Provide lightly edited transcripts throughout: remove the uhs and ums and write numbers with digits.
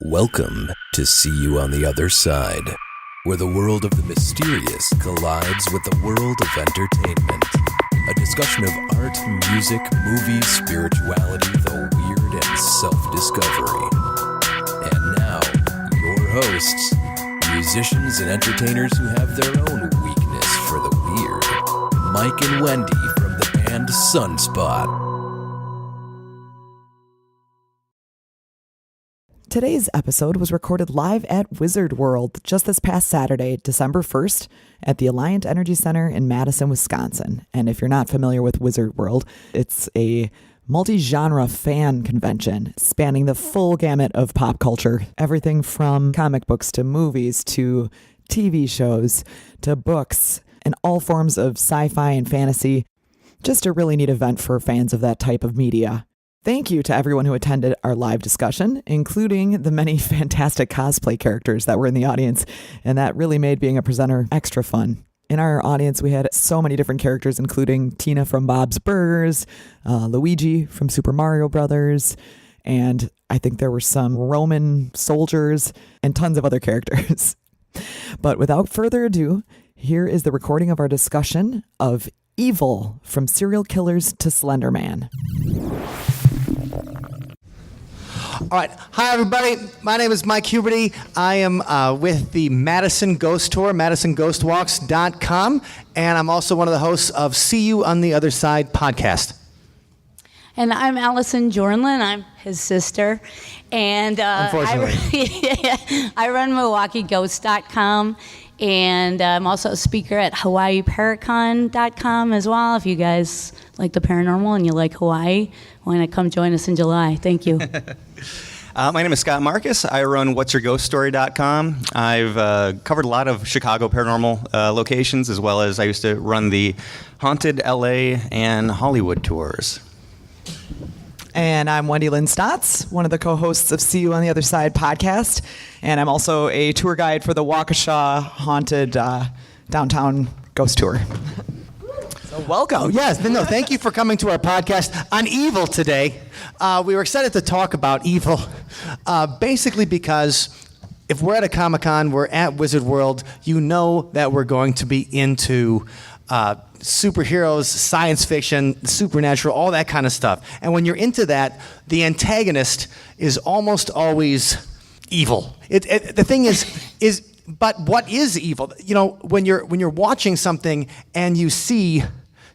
Welcome to See You on the Other Side, where the world of the mysterious collides with the world of entertainment. A discussion of art, music, movies, spirituality, the weird, and self-discovery. And now, your hosts, musicians and entertainers who have their own weakness for the weird, Mike and Wendy from the band Sunspot. Today's episode was recorded live at Wizard World just this past Saturday, December 1st, at the Alliant Energy Center in Madison, Wisconsin. And if you're not familiar with Wizard World, it's a multi-genre fan convention spanning the full gamut of pop culture. Everything from comic books to movies to TV shows to books and all forms of sci-fi and fantasy. Just a really neat event for fans of that type of media. Thank you to everyone who attended our live discussion, including the many fantastic cosplay characters that were in the audience, and that really made being a presenter extra fun. In our audience, we had so many different characters, including Tina from Bob's Burgers, Luigi from Super Mario Brothers, and I think there were some Roman soldiers and tons of other characters. But without further ado, here is the recording of our discussion of Evil, from serial killers to Slenderman. All right. Hi, everybody. My name is Mike Huberty. I am with the Madison Ghost Tour, MadisonGhostWalks.com, and I'm also one of the hosts of See You on the Other Side podcast. And I'm Allison Jornlin. I'm his sister. And Unfortunately. I run MilwaukeeGhost.com. And I'm also a speaker at HawaiiParacon.com as well. If you guys like the paranormal and you like Hawaii, why not come join us in July? Thank you. My name is Scott Markus. I run whatsyourghoststory.com. I've covered a lot of Chicago paranormal locations, as well as I used to run the Haunted LA and Hollywood tours. And I'm Wendy Lynn Staats, one of the co-hosts of See You on the Other Side podcast. And I'm also a tour guide for the Waukesha Haunted Downtown Ghost Tour. So welcome. Oh, yes. No, thank you for coming to our podcast on Evil today. We were excited to talk about Evil, basically because if we're at a Comic-Con, we're at Wizard World, you know that we're going to be into superheroes, science fiction, supernatural, all that kind of stuff. And when you're into that, the antagonist is almost always evil. The thing is, but what is evil? You know, when you're watching something and you see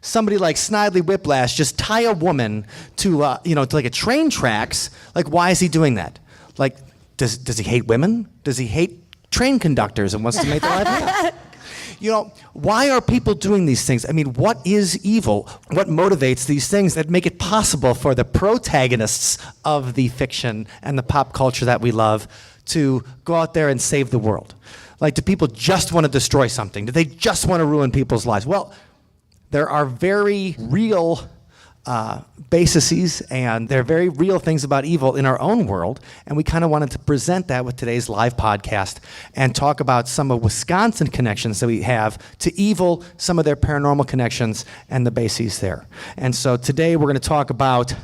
somebody like Snidely Whiplash just tie a woman to like a train tracks, like why is he doing that? Like, does he hate women? Does he hate train conductors and wants to make their life hell? You know, why are people doing these things? I mean, what is evil? What motivates these things that make it possible for the protagonists of the fiction and the pop culture that we love to go out there and save the world? Like, do people just want to destroy something? Do they just want to ruin people's lives? Well, there are very real bases, and there are very real things about evil in our own world, and we kind of wanted to present that with today's live podcast and talk about some of Wisconsin connections that we have to evil, some of their paranormal connections, and the bases there. And so today we're going to talk about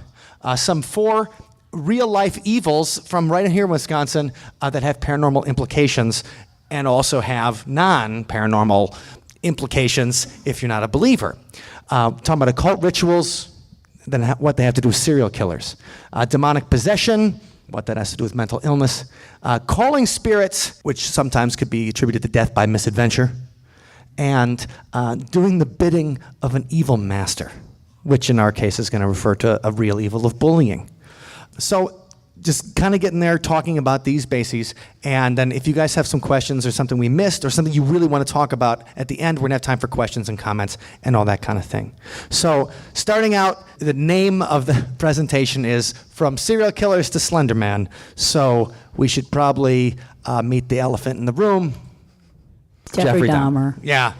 some 4 real-life evils from right in here in Wisconsin that have paranormal implications and also have non-paranormal implications if you're not a believer. Talking about occult rituals, then what they have to do with serial killers. Demonic possession, what that has to do with mental illness. Calling spirits, which sometimes could be attributed to death by misadventure. And doing the bidding of an evil master, which in our case is going to refer to a real evil of bullying. So just kind of getting there, talking about these bases, and then if you guys have some questions or something we missed or something you really want to talk about at the end, we're going to have time for questions and comments and all that kind of thing. So starting out, the name of the presentation is From Serial Killers to Slenderman, so we should probably meet the elephant in the room. Jeffrey Dahmer. Yeah.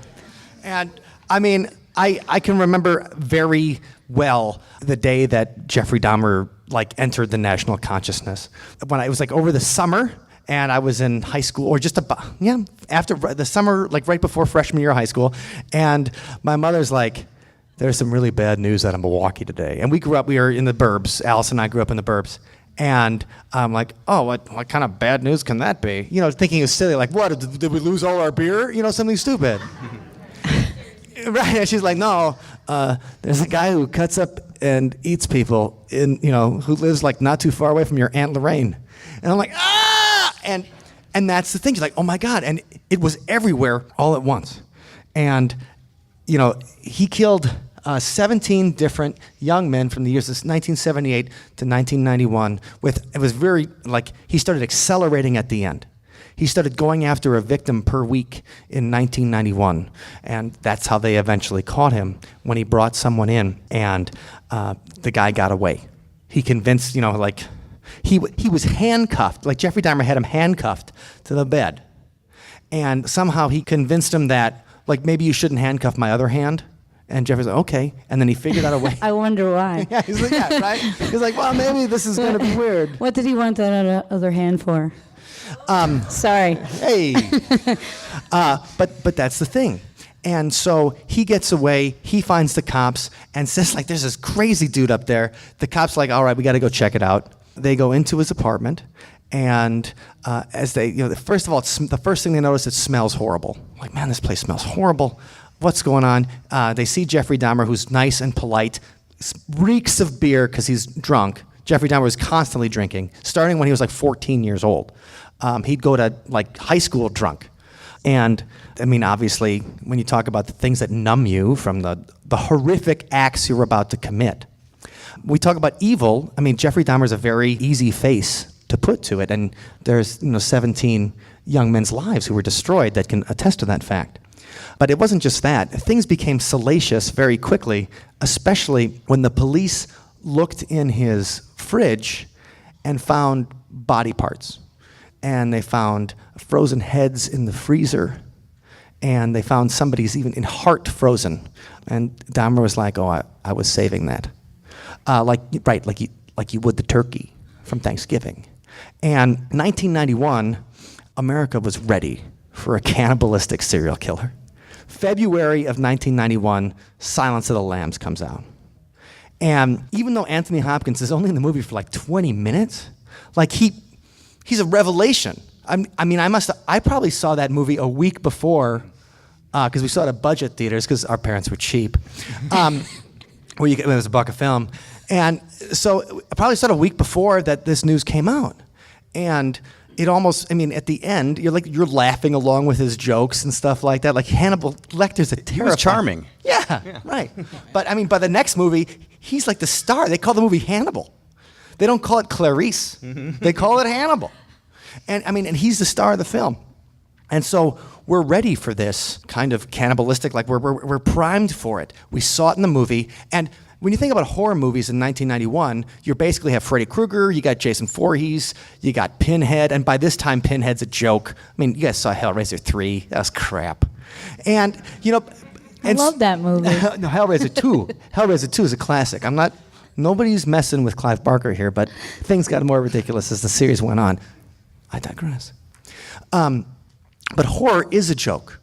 And I mean, I can remember very well the day that Jeffrey Dahmer entered the national consciousness. When it was over the summer, and I was in high school, or just after the summer, right before freshman year of high school, and my mother's like, there's some really bad news out of Milwaukee today. And we were in the burbs. Allison and I grew up in the burbs. And I'm like, oh, what kind of bad news can that be? Thinking it was silly, like, what, did we lose all our beer? Something stupid. Right, and she's like, no, there's a guy who cuts up and eats people who lives like not too far away from your Aunt Lorraine. And I'm like, ah! And that's the thing. She's like, oh my God. And it was everywhere all at once. And, he killed 17 different young men from the years of 1978 to 1991. It was very, he started accelerating at the end. He started going after a victim per week in 1991, and that's how they eventually caught him when he brought someone in, and the guy got away. He convinced, he was handcuffed, like Jeffrey Dahmer had him handcuffed to the bed, and somehow he convinced him that, maybe you shouldn't handcuff my other hand. And Jeffrey's like, okay. And then he figured out a way. I wonder why. Yeah, he's like, yeah, right? He's like, well, maybe this is going to be weird. What did he want that other hand for? Sorry. Hey. But that's the thing. And so he gets away, he finds the cops, and says, there's this crazy dude up there. The cops are like, all right, we got to go check it out. They go into his apartment, and as they, first of all, the first thing they notice, it smells horrible. Like, man, this place smells horrible. What's going on? They see Jeffrey Dahmer, who's nice and polite, reeks of beer because he's drunk. Jeffrey Dahmer was constantly drinking, starting when he was 14 years old. He'd go to high school drunk. And obviously, when you talk about the things that numb you from the horrific acts you're about to commit, we talk about evil. Jeffrey Dahmer's a very easy face to put to it. And there's 17 young men's lives who were destroyed that can attest to that fact. But it wasn't just that. Things became salacious very quickly, especially when the police looked in his fridge and found body parts. And they found frozen heads in the freezer. And they found somebody's even in heart frozen. And Dahmer was like, oh, I was saving that. Like you would the turkey from Thanksgiving. And 1991, America was ready for a cannibalistic serial killer. February of 1991, Silence of the Lambs comes out. And even though Anthony Hopkins is only in the movie for 20 minutes, he's a revelation. I probably saw that movie a week before, because we saw it at budget theaters because our parents were cheap. It was $1 a film. And so I probably saw it a week before that this news came out. And it almost, at the end, you're laughing along with his jokes and stuff like that. Hannibal Lecter's a terrifying. He was charming. Yeah, right. But by the next movie, he's the star. They call the movie Hannibal. They don't call it Clarice. They call it Hannibal. And and he's the star of the film. And so we're ready for this kind of cannibalistic, we're primed for it. We saw it in the movie, and when you think about horror movies in 1991, you basically have Freddy Krueger, you got Jason Voorhees, you got Pinhead, and by this time, Pinhead's a joke. You guys saw Hellraiser 3. That was crap. And, I love that movie. No, Hellraiser 2. Hellraiser 2 is a classic. Nobody's messing with Clive Barker here, but things got more ridiculous as the series went on. I digress. But horror is a joke.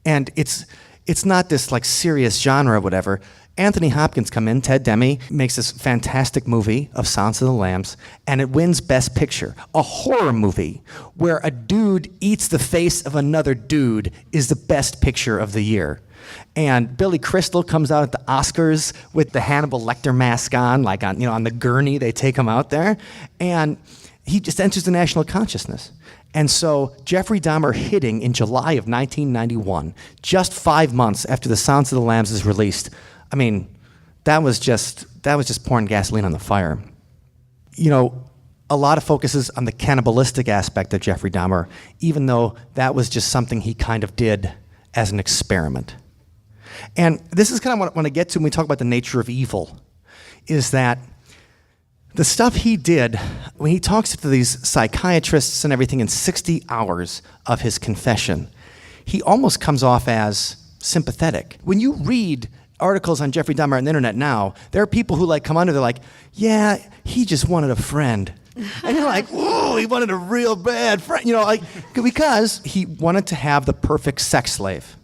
And it's not this serious genre or whatever. Anthony Hopkins come in, Ted Demme makes this fantastic movie of Silence of the Lambs, and it wins Best Picture. A horror movie where a dude eats the face of another dude is the best picture of the year. And Billy Crystal comes out at the Oscars with the Hannibal Lecter mask on, on the gurney, they take him out there, and he just enters the national consciousness. And so Jeffrey Dahmer hitting in July of 1991, just 5 months after The Silence of the Lambs is released, that was just pouring gasoline on the fire. A lot of focuses on the cannibalistic aspect of Jeffrey Dahmer, even though that was just something he kind of did as an experiment. And this is kind of what I want to get to when we talk about the nature of evil, is that the stuff he did, when he talks to these psychiatrists and everything in 60 hours of his confession, he almost comes off as sympathetic. When you read articles on Jeffrey Dahmer on the internet now, there are people who come under, they're like, yeah, he just wanted a friend. And you're like, whoa, he wanted a real bad friend, because he wanted to have the perfect sex slave.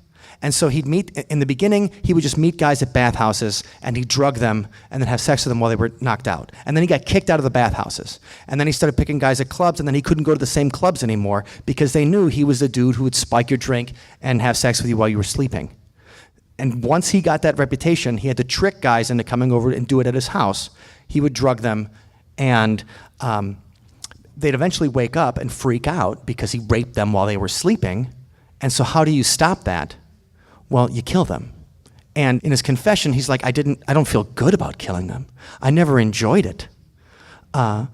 And so he'd meet, in the beginning, he would just meet guys at bathhouses, and he'd drug them and then have sex with them while they were knocked out. And then he got kicked out of the bathhouses. And then he started picking guys at clubs, and then he couldn't go to the same clubs anymore because they knew he was the dude who would spike your drink and have sex with you while you were sleeping. And once he got that reputation, he had to trick guys into coming over and do it at his house. He would drug them, and they'd eventually wake up and freak out because he raped them while they were sleeping. And so how do you stop that? Well, you kill them. And in his confession, he's like, I don't feel good about killing them. I never enjoyed it. I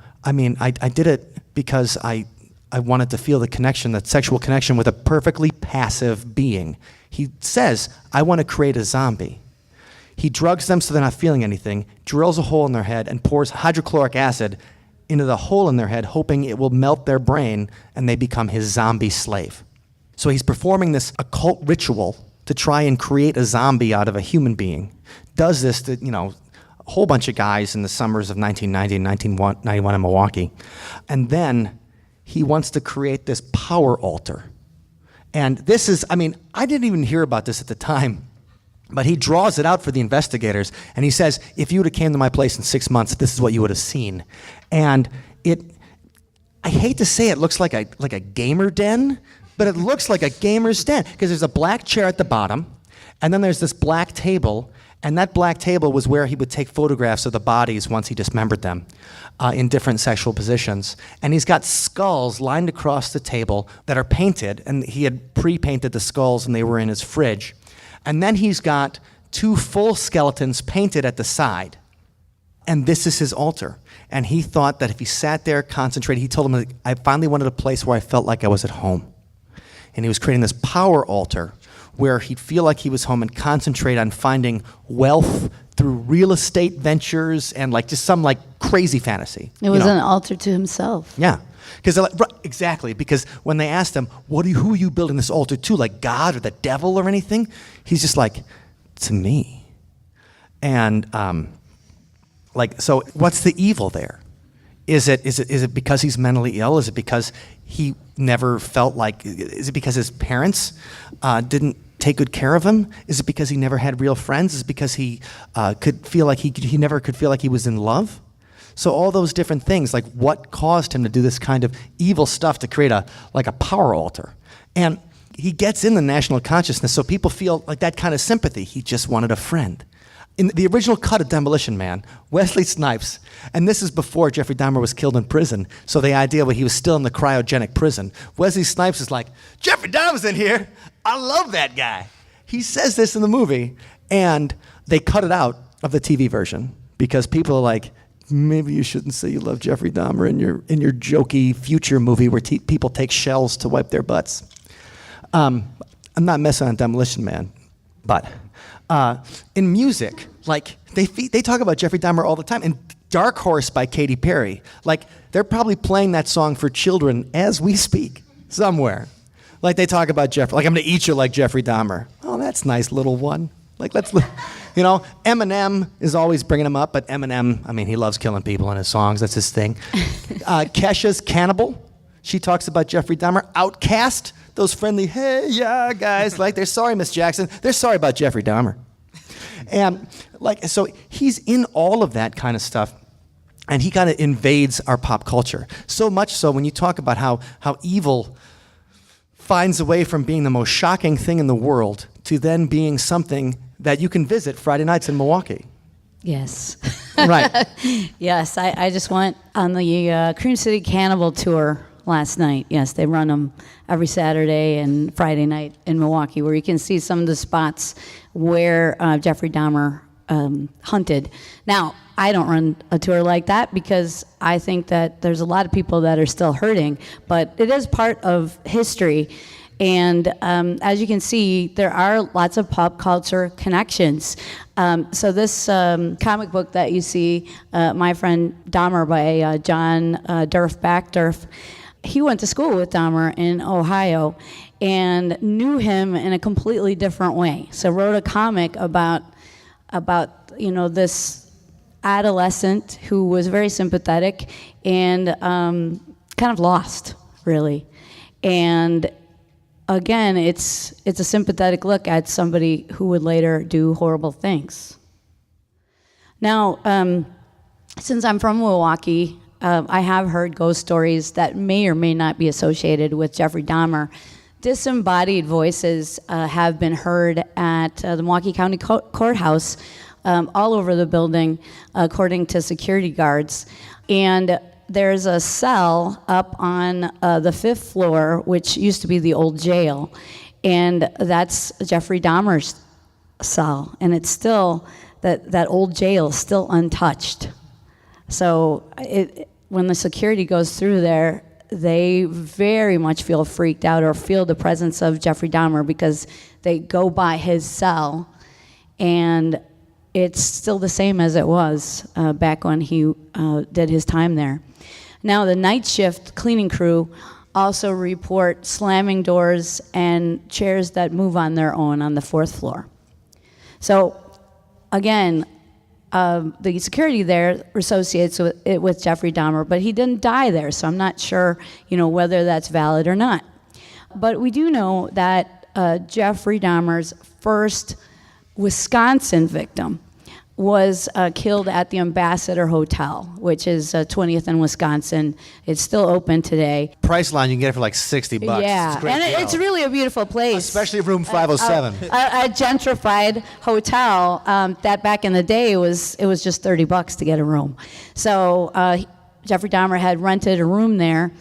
did it because I wanted to feel the connection, that sexual connection with a perfectly passive being. He says, I want to create a zombie. He drugs them so they're not feeling anything, drills a hole in their head, and pours hydrochloric acid into the hole in their head, hoping it will melt their brain, and they become his zombie slave. So he's performing this occult ritual to try and create a zombie out of a human being. Does this to, a whole bunch of guys in the summers of 1990 and 1991 in Milwaukee. And then he wants to create this power altar. And this is, I didn't even hear about this at the time, but he draws it out for the investigators, and he says, if you would have came to my place in 6 months, this is what you would have seen. And I hate to say it looks like a gamer den, but it looks like a gamer's den, because there's a black chair at the bottom, and then there's this black table, and that black table was where he would take photographs of the bodies once he dismembered them in different sexual positions. And he's got skulls lined across the table that are painted, and he had pre-painted the skulls, and they were in his fridge. And then he's got 2 full skeletons painted at the side. And this is his altar. And he thought that if he sat there, concentrated, he told him, I finally wanted a place where I felt like I was at home. And he was creating this power altar where he'd feel like he was home and concentrate on finding wealth through real estate ventures and just some crazy fantasy. It was an altar to himself. Yeah. Exactly, because when they asked him, who are you building this altar to, like God or the devil or anything? He's just like, to me. And so what's the evil there? Is it because he's mentally ill? Is it because he never felt is it because his parents didn't take good care of him? Is it because he never had real friends? Is it because he could feel like he never could feel like he was in love? So all those different things, what caused him to do this kind of evil stuff to create a power altar? And he gets in the national consciousness, so people feel like that kind of sympathy. He just wanted a friend. In the original cut of Demolition Man, Wesley Snipes, and this is before Jeffrey Dahmer was killed in prison, so the idea was he was still in the cryogenic prison. Wesley Snipes is like, Jeffrey Dahmer's in here. I love that guy. He says this in the movie, and they cut it out of the TV version because people are like, maybe you shouldn't say you love Jeffrey Dahmer in your jokey future movie where people take shells to wipe their butts. I'm not messing on Demolition Man, but in music, they talk about Jeffrey Dahmer all the time. In Dark Horse by Katy Perry, they're probably playing that song for children as we speak somewhere. They talk about Jeffrey, I'm gonna eat you like Jeffrey Dahmer. Oh, that's nice, little one. Eminem is always bringing him up, but Eminem, he loves killing people in his songs. That's his thing. Kesha's Cannibal. She talks about Jeffrey Dahmer. Outkast, those friendly, hey, yeah, guys. They're sorry, Miss Jackson. They're sorry about Jeffrey Dahmer. And, so he's in all of that kind of stuff, and he kind of invades our pop culture. So much so when you talk about how evil finds a way from being the most shocking thing in the world to then being something that you can visit Friday nights in Milwaukee. Yes. Right. Yes, I just went on the Cream City Cannibal tour last night. Yes, they run them every Saturday and Friday night in Milwaukee, where you can see some of the spots where Jeffrey Dahmer hunted. Now, I don't run a tour like that because I think that there's a lot of people that are still hurting, but it is part of history. And as you can see, there are lots of pop culture connections. So this comic book that you see, My Friend Dahmer by John Durf, he went to school with Dahmer in Ohio and knew him in a completely different way. So wrote a comic about this adolescent who was very sympathetic and kind of lost, really. And again, it's a sympathetic look at somebody who would later do horrible things. Now, since I'm from Milwaukee, I have heard ghost stories that may or may not be associated with Jeffrey Dahmer. Disembodied voices have been heard at the Milwaukee County Courthouse all over the building, according to security guards. And there's a cell up on the 5th floor, which used to be the old jail, and that's Jeffrey Dahmer's cell, and it's still, that old jail is still untouched. So when the security goes through there, they very much feel freaked out or feel the presence of Jeffrey Dahmer because they go by his cell, and it's still the same as it was back when he did his time there. Now, the night shift cleaning crew also report slamming doors and chairs that move on their own on the 4th floor. So, again, the security there associates it with Jeffrey Dahmer, but he didn't die there, so I'm not sure, whether that's valid or not. But we do know that Jeffrey Dahmer's first Wisconsin victim was killed at the Ambassador Hotel, which is 20th and Wisconsin. It's still open today. Priceline, you can get it for like $60. Yeah, it's a great and deal. it's really a beautiful place. Especially room 507. A gentrified hotel that back in the day it was just $30 to get a room. So Jeffrey Dahmer had rented a room there,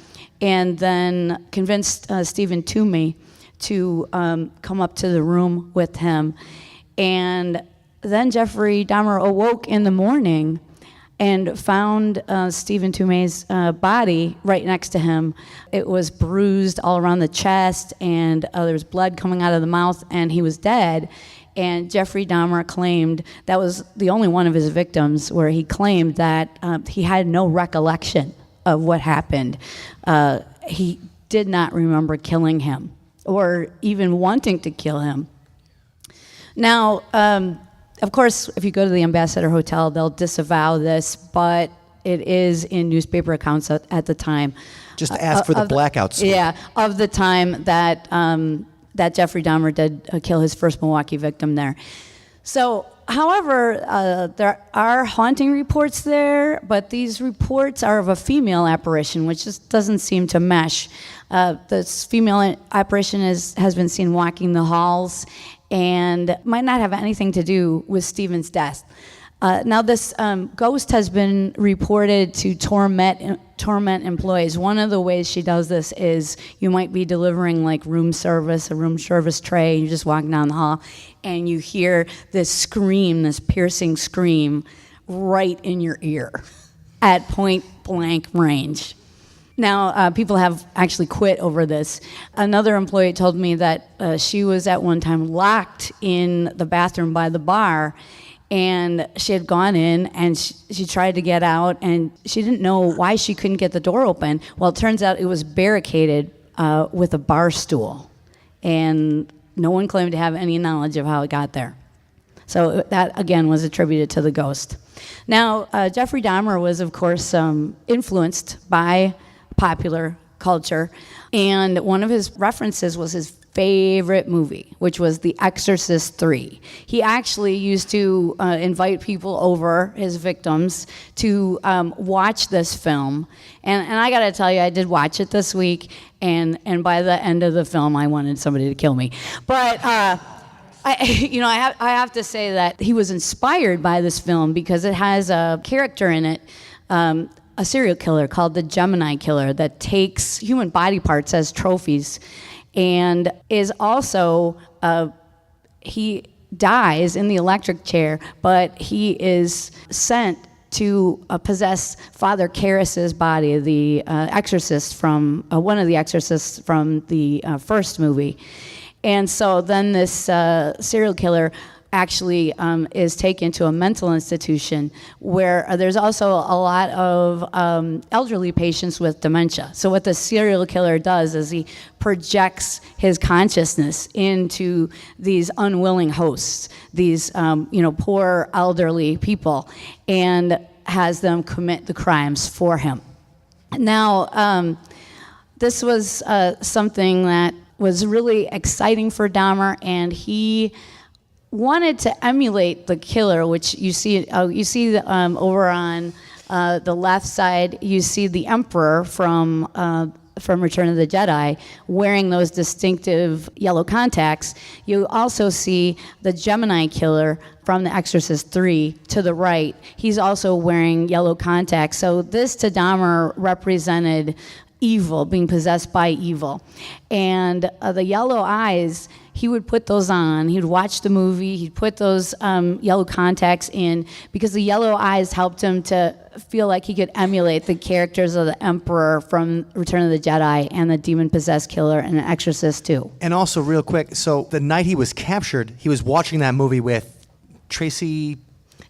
and then convinced Stephen Toomey to come up to the room with him, and then Jeffrey Dahmer awoke in the morning and found Stephen Toomey's body right next to him. It was bruised all around the chest, and there was blood coming out of the mouth, and he was dead. And Jeffrey Dahmer claimed, that was the only one of his victims, where he claimed that he had no recollection of what happened. He did not remember killing him or even wanting to kill him. Now, of course, if you go to the Ambassador Hotel, they'll disavow this, but it is in newspaper accounts at the time. Just ask for the blackout sweep. Yeah, of the time that that Jeffrey Dahmer did kill his first Milwaukee victim there. So, however, there are haunting reports there, but these reports are of a female apparition, which just doesn't seem to mesh. This female apparition has been seen walking the halls, and might not have anything to do with Stephen's death. Now, this ghost has been reported to torment employees. One of the ways she does this is you might be delivering like a room service tray, you're just walking down the hall, and you hear this scream, this piercing scream, right in your ear at point blank range. Now, people have actually quit over this. Another employee told me that she was at one time locked in the bathroom by the bar, and she had gone in and she tried to get out, and she didn't know why she couldn't get the door open. Well, it turns out it was barricaded with a bar stool, and no one claimed to have any knowledge of how it got there. So that, again, was attributed to the ghost. Now, Jeffrey Dahmer was, of course, influenced by popular culture, and one of his references was his favorite movie, which was The Exorcist 3. He actually used to invite people over, his victims, to watch this film, and I gotta tell you, I did watch it this week, and by the end of the film, I wanted somebody to kill me. But I have to say that he was inspired by this film because it has a character in it, a serial killer called the Gemini Killer that takes human body parts as trophies, and is also, he dies in the electric chair, but he is sent to possess Father Karras's body, the exorcist from, one of the exorcists from the first movie. And so then this serial killer actually is taken to a mental institution where there's also a lot of elderly patients with dementia. So what the serial killer does is he projects his consciousness into these unwilling hosts, these poor elderly people, and has them commit the crimes for him. Now, this was something that was really exciting for Dahmer, and he wanted to emulate the killer, which you see over on the left side. You see the Emperor from Return of the Jedi wearing those distinctive yellow contacts. You also see the Gemini killer from The Exorcist 3 to the right. He's also wearing yellow contacts. So this to Dahmer represented evil, being possessed by evil. And the yellow eyes, he would put those on. He'd watch the movie. He'd put those yellow contacts in because the yellow eyes helped him to feel like he could emulate the characters of the Emperor from Return of the Jedi and the demon-possessed killer in The Exorcist 2. And also, real quick, so the night he was captured, he was watching that movie with Tracy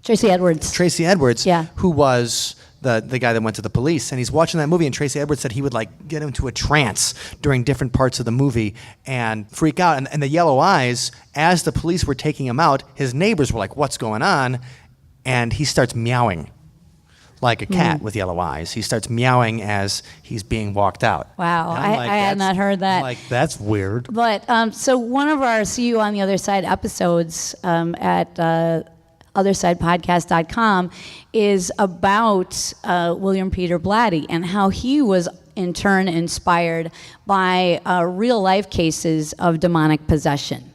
Edwards, yeah, who was the guy that went to the police, and he's watching that movie, and Tracy Edwards said he would like get into a trance during different parts of the movie and freak out. And the yellow eyes, as the police were taking him out, his neighbors were like, "What's going on?" And he starts meowing like a cat with yellow eyes. He starts meowing as he's being walked out. Wow, I had not heard that. I'm like, that's weird. But so one of our See You on the Other Side episodes at othersidepodcast.com is about William Peter Blatty and how he was in turn inspired by real life cases of demonic possession.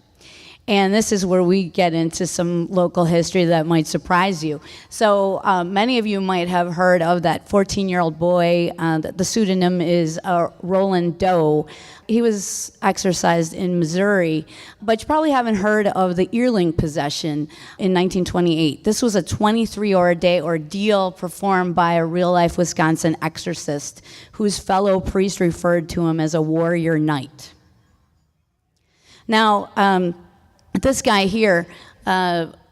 And this is where we get into some local history that might surprise you. So many of you might have heard of that 14-year-old boy. The pseudonym is Roland Doe. He was exorcised in Missouri, but you probably haven't heard of the earling possession in 1928. This was a 23-day ordeal performed by a real-life Wisconsin exorcist whose fellow priest referred to him as a warrior knight. Now, this guy here,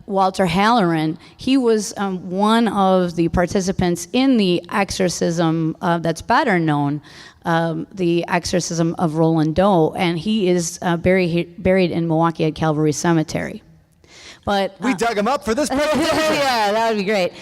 Walter Halloran, he was one of the participants in the exorcism that's better known, the exorcism of Roland Doe, and he is buried in Milwaukee at Calvary Cemetery. But we dug him up for this presentation. Yeah, that would be great.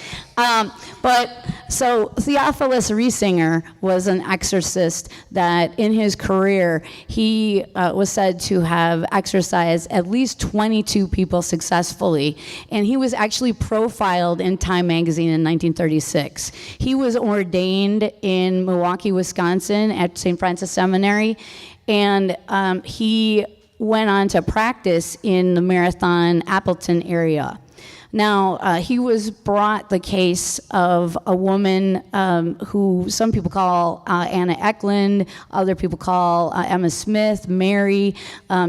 But so Theophilus Riesinger was an exorcist that in his career, he was said to have exorcised at least 22 people successfully. And he was actually profiled in Time magazine in 1936. He was ordained in Milwaukee, Wisconsin at St. Francis Seminary. And he went on to practice in the Marathon, Appleton area. Now, he was brought the case of a woman who some people call Anna Eklund, other people call Emma Smith, Mary.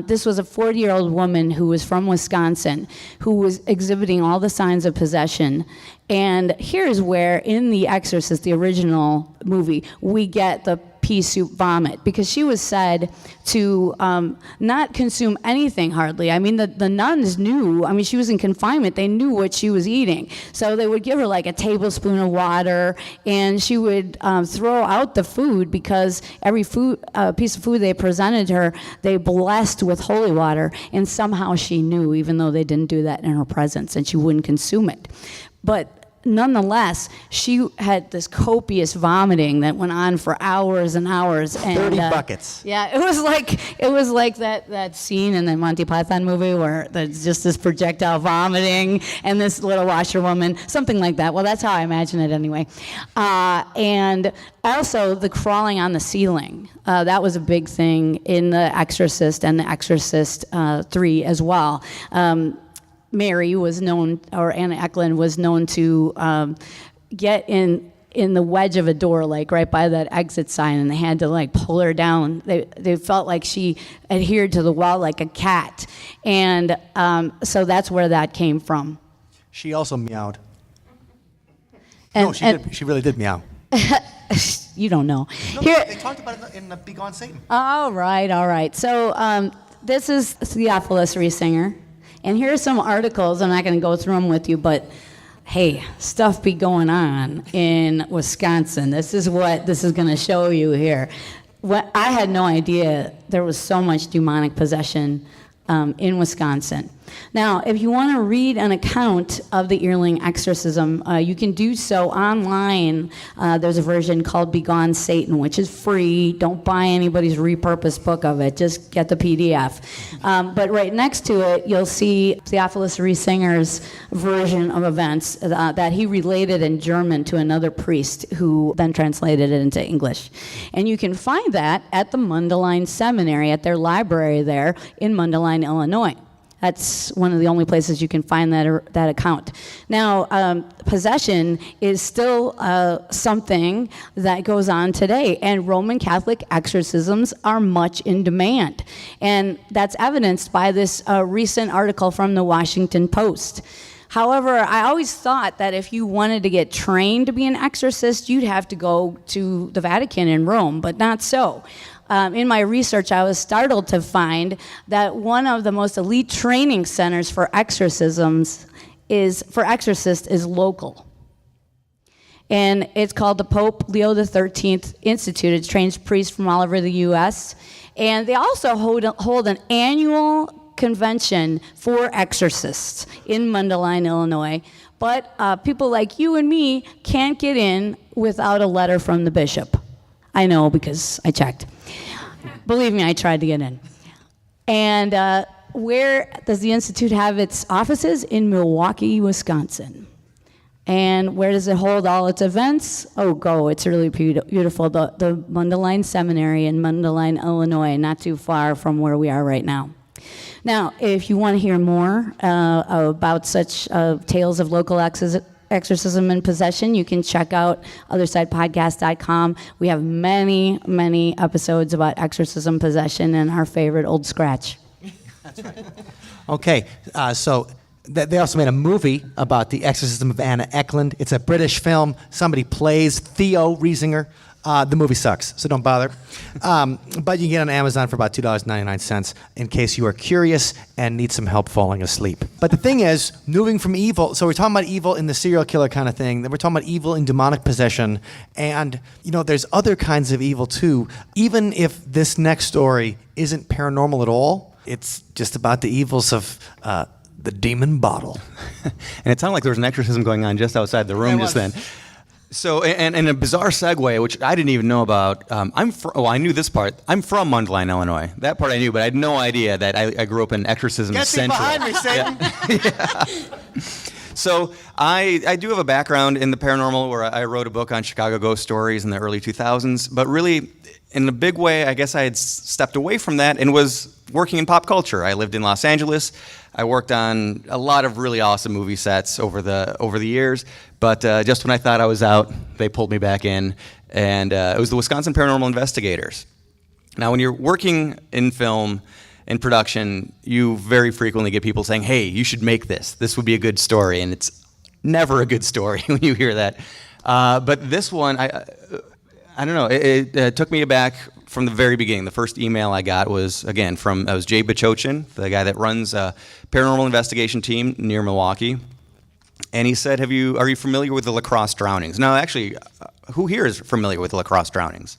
This was a 40-year-old woman who was from Wisconsin who was exhibiting all the signs of possession. And here's where, in The Exorcist, the original movie, we get the pea soup vomit, because she was said to not consume anything hardly. I mean, the nuns knew. I mean, she was in confinement. They knew what she was eating. So they would give her like a tablespoon of water, and she would throw out the food, because every piece of food they presented her, they blessed with holy water, and somehow she knew, even though they didn't do that in her presence, and she wouldn't consume it. But nonetheless, she had this copious vomiting that went on for hours and hours. And, 30 buckets. Yeah, it was like that scene in the Monty Python movie where there's just this projectile vomiting and this little washerwoman, something like that. Well, that's how I imagine it anyway. And also the crawling on the ceiling. That was a big thing in The Exorcist and The Exorcist 3 as well. Mary was known, or Anna Eklund was known to get in the wedge of a door, like right by that exit sign, and they had to like pull her down. They felt like she adhered to the wall like a cat, and so that's where that came from. She also meowed. No, she really did meow. You don't know. No, Here, they talked about it in Be Gone Satan. All right. So this is Theophilus Riesinger. And here are some articles. I'm not going to go through them with you, but hey, stuff be going on in Wisconsin. This is what this is going to show you here. I had no idea there was so much demonic possession in Wisconsin. Now, if you want to read an account of the Earling exorcism, you can do so online. There's a version called Begone Satan, which is free. Don't buy anybody's repurposed book of it. Just get the PDF. But right next to it, you'll see Theophilus Riesinger's version of events that he related in German to another priest who then translated it into English. And you can find that at the Mundelein Seminary, at their library there in Mundelein, Illinois. That's one of the only places you can find that account. Now, possession is still something that goes on today, and Roman Catholic exorcisms are much in demand. And that's evidenced by this recent article from the Washington Post. However, I always thought that if you wanted to get trained to be an exorcist, you'd have to go to the Vatican in Rome, but not so. In my research, I was startled to find that one of the most elite training centers for exorcists is local. And it's called the Pope Leo XIII Institute. It trains priests from all over the U.S. And they also hold an annual convention for exorcists in Mundelein, Illinois. But people like you and me can't get in without a letter from the bishop. I know because I checked. Believe me, I tried to get in. And where does the Institute have its offices? In Milwaukee, Wisconsin. And where does it hold all its events? Oh, go. It's really beautiful. The Mundelein Seminary in Mundelein, Illinois, not too far from where we are right now. Now, if you want to hear more about such tales of local exorcism and possession, you can check out othersidepodcast.com. We have many, many episodes about exorcism, possession, and our favorite old scratch. That's right. Okay, so they also made a movie about the exorcism of Anna Eklund. It's a British film. Somebody plays Theo Riesinger. The movie sucks, so don't bother. But you can get it on Amazon for about $2.99 in case you are curious and need some help falling asleep. But the thing is, moving from evil, so we're talking about evil in the serial killer kind of thing, then we're talking about evil in demonic possession, and there's other kinds of evil too. Even if this next story isn't paranormal at all, it's just about the evils of the demon bottle. And it sounded like there was an exorcism going on just outside the room just then. So, and a bizarre segue, which I didn't even know about. I knew this part. I'm from Mundelein, Illinois. That part I knew, but I had no idea that I grew up in exorcism central. Get behind me, Satan! Yeah. So I do have a background in the paranormal, where I wrote a book on Chicago ghost stories in the early 2000s. But really, in a big way, I guess I had stepped away from that and was working in pop culture. I lived in Los Angeles. I worked on a lot of really awesome movie sets over the years. But just when I thought I was out, they pulled me back in, and it was the Wisconsin Paranormal Investigators. Now, when you're working in film, in production, you very frequently get people saying, hey, you should make this. This would be a good story, and it's never a good story when you hear that. But this one, I don't know, it took me back from the very beginning. The first email I got was, again, from Jay Bachochin, the guy that runs a paranormal investigation team near Milwaukee. And he said, are you familiar with the La Crosse drownings? Now, actually, who here is familiar with the La Crosse drownings?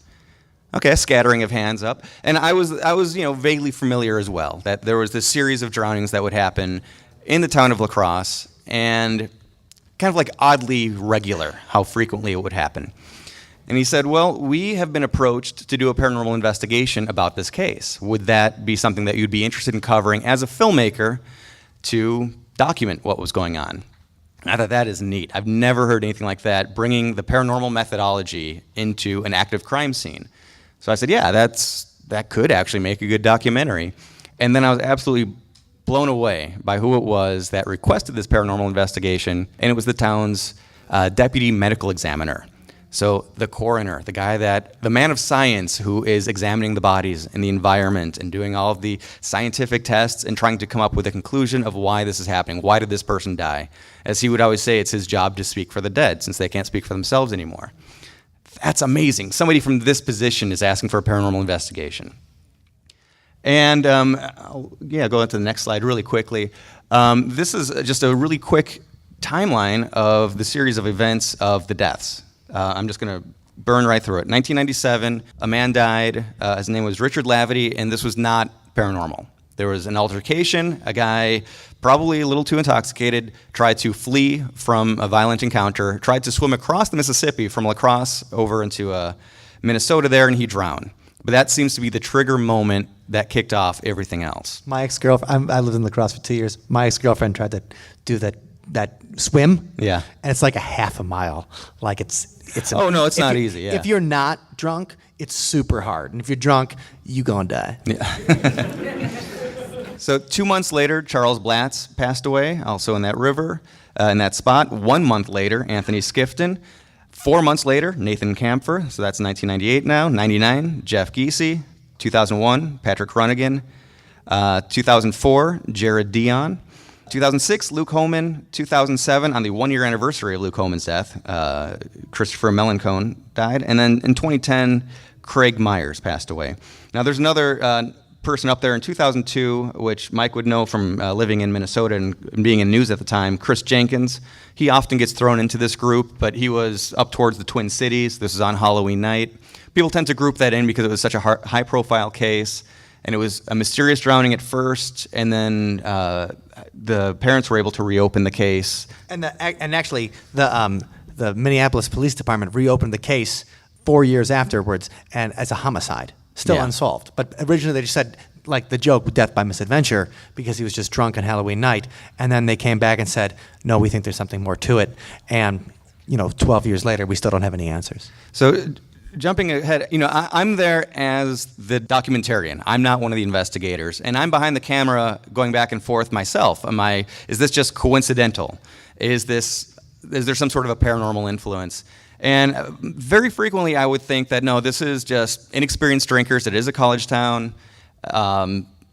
Okay, a scattering of hands up. And I was vaguely familiar as well, that there was this series of drownings that would happen in the town of La Crosse, and kind of like oddly regular how frequently it would happen. And he said, well, we have been approached to do a paranormal investigation about this case. Would that be something that you'd be interested in covering as a filmmaker to document what was going on? I thought that is neat. I've never heard anything like that, bringing the paranormal methodology into an active crime scene. So I said, yeah, that could actually make a good documentary. And then I was absolutely blown away by who it was that requested this paranormal investigation, and it was the town's deputy medical examiner. So the coroner, the man of science who is examining the bodies and the environment and doing all of the scientific tests and trying to come up with a conclusion of why this is happening. Why did this person die? As he would always say, it's his job to speak for the dead since they can't speak for themselves anymore. That's amazing. Somebody from this position is asking for a paranormal investigation. And go into the next slide really quickly. This is just a really quick timeline of the series of events of the deaths. I'm just going to burn right through it. 1997, a man died. His name was Richard Laverty, and this was not paranormal. There was an altercation. A guy, probably a little too intoxicated, tried to flee from a violent encounter, tried to swim across the Mississippi from La Crosse over into Minnesota there, and he drowned. But that seems to be the trigger moment that kicked off everything else. My ex-girlfriend, I lived in La Crosse for 2 years. My ex-girlfriend tried to do that swim. Yeah. And it's like a half a mile. Like it's Oh, no, it's not easy, yeah. If you're not drunk, it's super hard. And if you're drunk, you gonna die. Yeah. So 2 months later, Charles Blatz passed away, also in that river, in that spot. 1 month later, Anthony Skifton. 4 months later, Nathan Kampfer, so that's 1998 now. 99, Jeff Gecy. 2001, Patrick Runnigan. 2004, Jared Dion. 2006, Luke Homan. 2007, on the 1-year anniversary of Luke Homan's death, Christopher Melancone died. And then in 2010, Craig Myers passed away. Now there's another person up there in 2002, which Mike would know from living in Minnesota and being in news at the time, Chris Jenkins. He often gets thrown into this group, but he was up towards the Twin Cities. This is on Halloween night. People tend to group that in because it was such a high-profile case, and it was a mysterious drowning at first, and then the parents were able to reopen the case. And actually, the Minneapolis Police Department reopened the case 4 years afterwards, and as a homicide, still unsolved. But originally they just said, like the joke, death by misadventure, because he was just drunk on Halloween night. And then they came back and said, no, we think there's something more to it. And 12 years later, we still don't have any answers. So jumping ahead, I'm there as the documentarian. I'm not one of the investigators, and I'm behind the camera going back and forth myself. Is this just coincidental? Is there some sort of a paranormal influence? And very frequently I would think that, no, this is just inexperienced drinkers. It is a college town.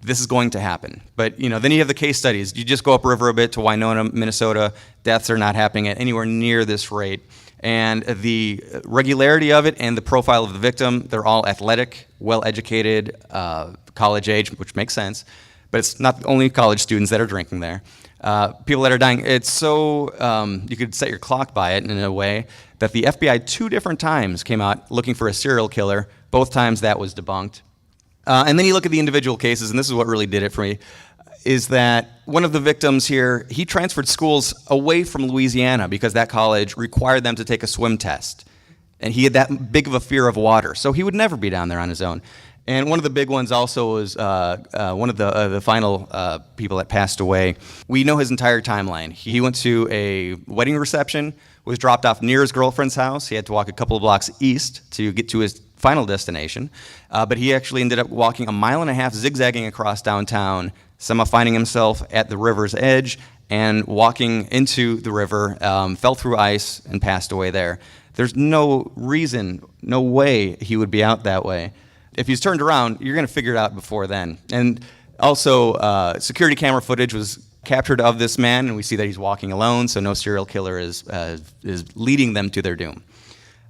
This is going to happen. But, then you have the case studies. You just go upriver a bit to Winona, Minnesota. Deaths are not happening at anywhere near this rate. And the regularity of it and the profile of the victim, they're all athletic, well-educated, college age, which makes sense. But it's not only college students that are drinking there. People that are dying, it's so, you could set your clock by it in a way, that the FBI 2 different times came out looking for a serial killer. Both times that was debunked. And then you look at the individual cases, and this is what really did it for me, is that one of the victims here, he transferred schools away from Louisiana because that college required them to take a swim test. And he had that big of a fear of water, so he would never be down there on his own. And one of the big ones also was one of the final people that passed away. We know his entire timeline. He went to a wedding reception, was dropped off near his girlfriend's house. He had to walk a couple of blocks east to get to his final destination. But he actually ended up walking 1.5 miles, zigzagging across downtown, somehow finding himself at the river's edge and walking into the river, fell through ice and passed away there. There's no reason, no way he would be out that way. If he's turned around, you're going to figure it out before then. And also, security camera footage was captured of this man, and we see that he's walking alone, so no serial killer is leading them to their doom.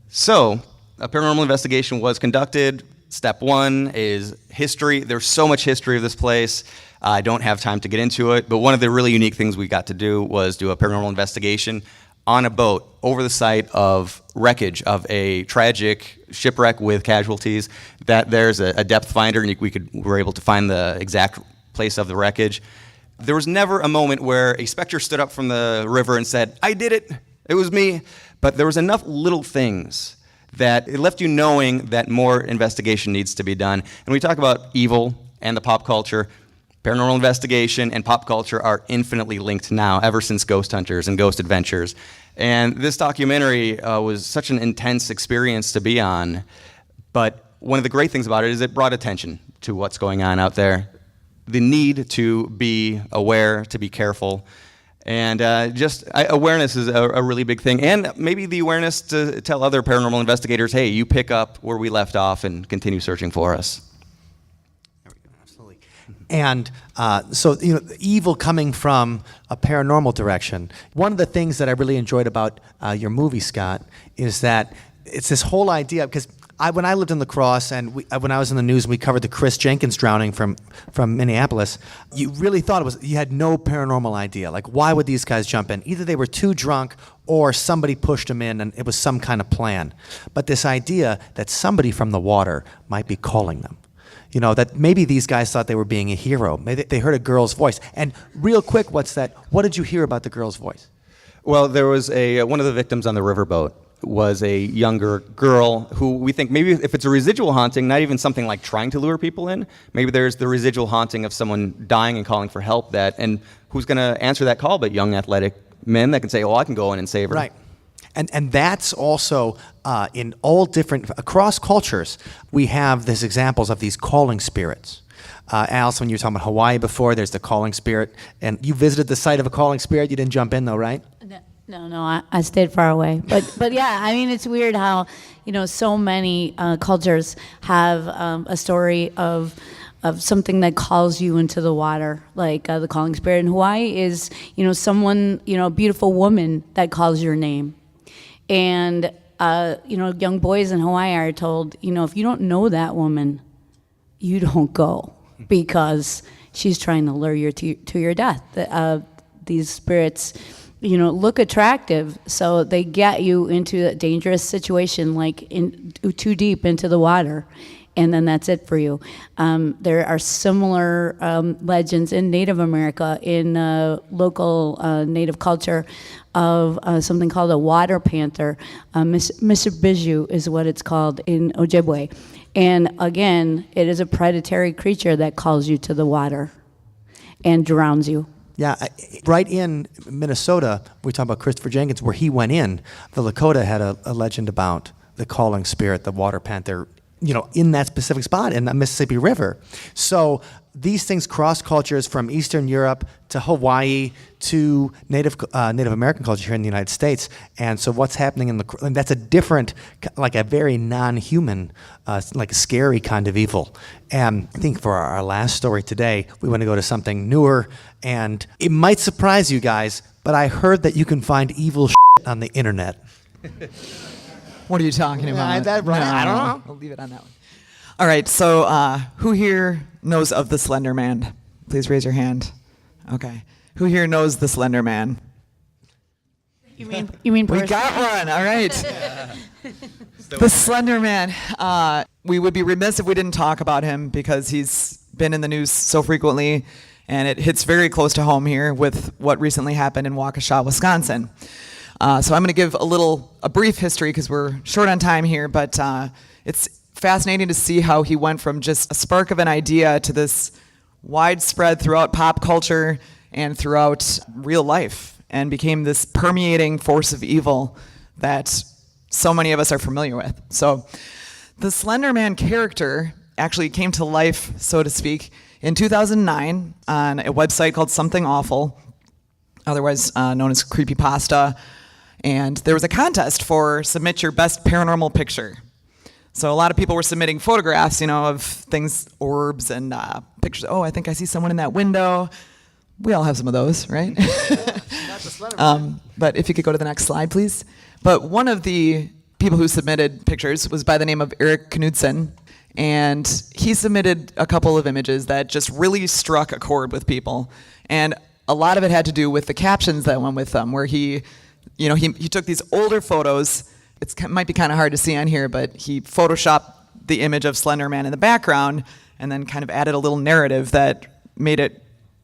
So, a paranormal investigation was conducted. Step 1 is history. There's so much history of this place. I don't have time to get into it, but one of the really unique things we got to do was do a paranormal investigation on a boat over the site of wreckage of a tragic shipwreck with casualties. That there's a depth finder, and we were able to find the exact place of the wreckage. There was never a moment where a specter stood up from the river and said, "I did it, it was me." But there was enough little things that it left you knowing that more investigation needs to be done. And we talk about evil and the pop culture. Paranormal investigation and pop culture are infinitely linked now, ever since Ghost Hunters and Ghost Adventures. And this documentary was such an intense experience to be on. But one of the great things about it is it brought attention to what's going on out there. The need to be aware, to be careful. And awareness is a really big thing. And maybe the awareness to tell other paranormal investigators, hey, you pick up where we left off and continue searching for us. And so, evil coming from a paranormal direction. One of the things that I really enjoyed about your movie, Scott, is that it's this whole idea, because when I lived in La Crosse and when I was in the news and we covered the Chris Jenkins drowning from Minneapolis, you really thought you had no paranormal idea. Like, why would these guys jump in? Either they were too drunk or somebody pushed them in and it was some kind of plan. But this idea that somebody from the water might be calling them. that maybe these guys thought they were being a hero. Maybe they heard a girl's voice. And real quick, what did you hear about the girl's voice? Well, there was one of the victims on the riverboat was a younger girl who we think maybe if it's a residual haunting, not even something like trying to lure people in, maybe there's the residual haunting of someone dying and calling for help and who's going to answer that call but young athletic men that can say, I can go in and save her. Right. And that's also in all different, across cultures, we have these examples of these calling spirits. Alice, when you were talking about Hawaii before, there's the calling spirit. And you visited the site of a calling spirit. You didn't jump in, though, right? No, I stayed far away. But yeah, I mean, it's weird how, so many cultures have a story of something that calls you into the water, like the calling spirit in Hawaii is, someone, a beautiful woman that calls your name. And, young boys in Hawaii are told, if you don't know that woman, you don't go because she's trying to lure you to your death. These spirits, look attractive, so they get you into a dangerous situation, like too deep into the water. And then that's it for you. There are similar legends in Native America, in local Native culture, of something called a water panther. Mr. Biju is what it's called in Ojibwe. And again, it is a predatory creature that calls you to the water and drowns you. Yeah, right in Minnesota, we talk about Christopher Jenkins, where he went in. The Lakota had a legend about the calling spirit, the water panther, in that specific spot in the Mississippi River. So these things cross cultures from Eastern Europe to Hawaii to Native American culture here in the United States. And so what's happening and that's a different, like a very non-human, like a scary kind of evil. And I think for our last story today, we want to go to something newer. And it might surprise you guys, but I heard that you can find evil shit on the internet. What are you talking about? I don't know. I'll leave it on that one. All right, so who here knows of the Slender Man? Please raise your hand. Okay. Who here knows the Slender Man? You mean person? We got one. All right. The Slender Man. We would be remiss if we didn't talk about him because he's been in the news so frequently, and it hits very close to home here with what recently happened in Waukesha, Wisconsin. So I'm going to give a brief history because we're short on time here, but it's fascinating to see how he went from just a spark of an idea to this widespread throughout pop culture and throughout real life and became this permeating force of evil that so many of us are familiar with. So the Slender Man character actually came to life, so to speak, in 2009 on a website called Something Awful, otherwise known as Creepypasta. And there was a contest for submit your best paranormal picture. So a lot of people were submitting photographs, of things, orbs and pictures. Oh, I think I see someone in that window. We all have some of those, right? But if you could go to the next slide, please. But one of the people who submitted pictures was by the name of Eric Knudsen. And he submitted a couple of images that just really struck a chord with people. And a lot of it had to do with the captions that went with them, where he took these older photos. It might be kind of hard to see on here, but he photoshopped the image of Slender Man in the background and then kind of added a little narrative that made it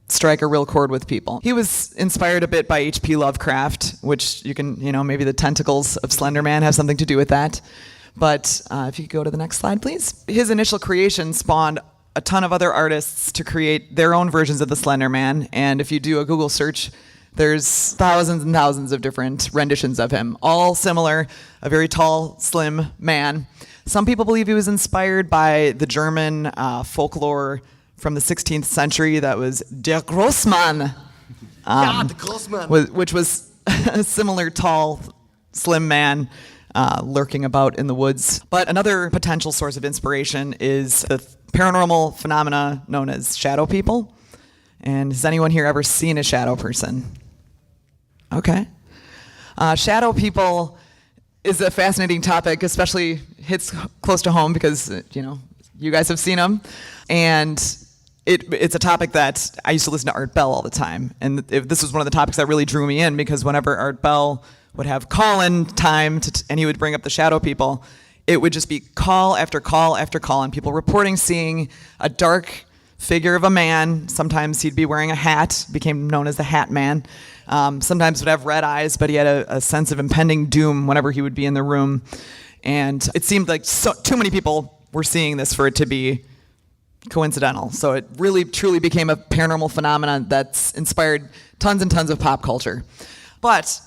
strike a real chord with people. He was inspired a bit by H.P. Lovecraft, which you can, maybe the tentacles of Slender Man have something to do with that. But if you could go to the next slide, please. His initial creation spawned a ton of other artists to create their own versions of the Slender Man. And if you do a Google search, there's thousands and thousands of different renditions of him, all similar, a very tall, slim man. Some people believe he was inspired by the German folklore from the 16th century that was Der Grossmann, which was a similar tall, slim man lurking about in the woods. But another potential source of inspiration is the paranormal phenomena known as shadow people. And has anyone here ever seen a shadow person? Okay. Shadow people is a fascinating topic, especially hits close to home because, you guys have seen them. And it's a topic that I used to listen to Art Bell all the time. And this was one of the topics that really drew me in because whenever Art Bell would have call-in time and he would bring up the shadow people, it would just be call after call after call, and people reporting seeing a dark figure of a man. Sometimes he'd be wearing a hat, became known as the Hat Man. Sometimes would have red eyes, but he had a sense of impending doom whenever he would be in the room. And it seemed like too many people were seeing this for it to be coincidental. So it really, truly became a paranormal phenomenon that's inspired tons and tons of pop culture. But,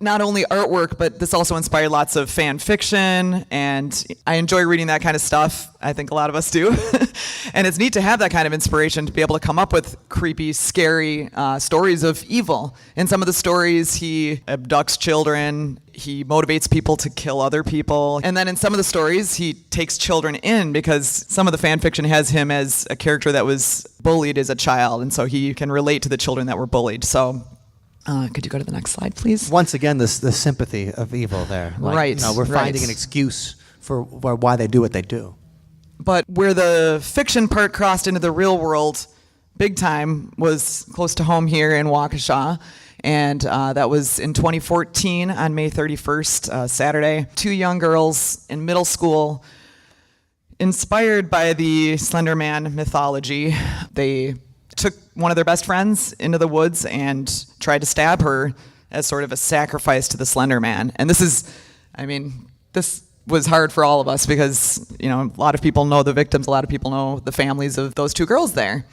not only artwork, but this also inspired lots of fan fiction, and I enjoy reading that kind of stuff. I think a lot of us do. And it's neat to have that kind of inspiration to be able to come up with creepy, scary stories of evil. In some of the stories, he abducts children, he motivates people to kill other people, and then in some of the stories, he takes children in because some of the fan fiction has him as a character that was bullied as a child, and so he can relate to the children that were bullied. So could you go to the next slide, please? Once again, the sympathy of evil there. Right. We're finding an excuse for why they do what they do. But where the fiction part crossed into the real world big time was close to home here in Waukesha. And that was in 2014 on May 31st, Saturday. 2 young girls in middle school, inspired by the Slenderman mythology, they took one of their best friends into the woods and tried to stab her as sort of a sacrifice to the Slender Man. And this was hard for all of us because, a lot of people know the victims, a lot of people know the families of those 2 girls there.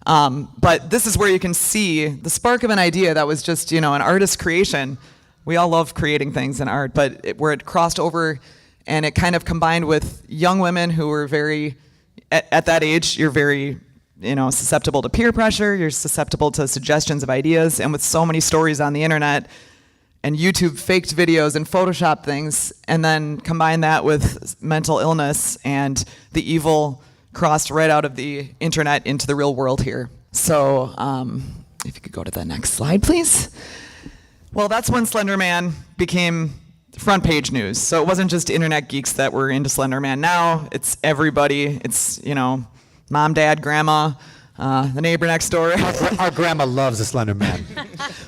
But this is where you can see the spark of an idea that was just, an artist's creation. We all love creating things in art, but where it crossed over and it kind of combined with young women who were very, at that age, you're very susceptible to peer pressure, you're susceptible to suggestions of ideas, and with so many stories on the internet and YouTube faked videos and Photoshop things, and then combine that with mental illness, and the evil crossed right out of the internet into the real world here. So if you could go to the next slide, please. Well, that's when Slenderman became front page news. So it wasn't just internet geeks that were into Slenderman. Now it's everybody. It's, mom, dad, grandma, the neighbor next door. Our grandma loves the Slender Man.